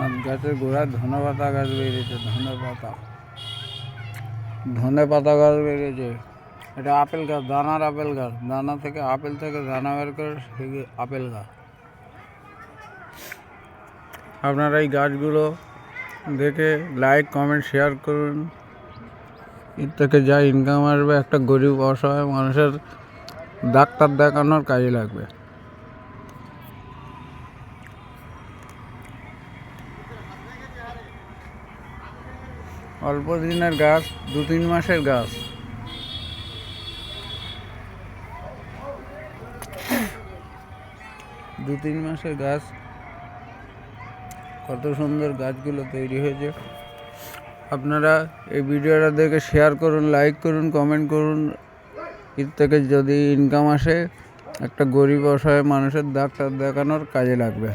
আর গাছের গোড়ায় ধনেপাতা গাছ বেরিয়েছে। ধনে পাতা গাছ বেরিয়েছে। এটা আপেল গাছ, দানার আপেল গাছ। দানা থেকে আপেল থেকে দানা বের করে আপেল গাছ। আপনারা এই গাছগুলো দেখে লাইক কমেন্ট শেয়ার করুন। এর থেকে যা ইনকাম আসবে একটা গরিব অসহায় মানুষের ডাক্তার দেখানোর কাজে লাগবে। অল্প দিনের গাছ, 2-3 মাসের গাছ। কত সুন্দর গাছগুলো তৈরি হয়েছে। আপনারা এই ভিডিওটা দেখে শেয়ার করুন, লাইক করুন, কমেন্ট করুন। এর থেকে যদি ইনকাম আসে একটা গরিব অসহায় মানুষের ডাক্তার দেখানোর কাজে লাগবে।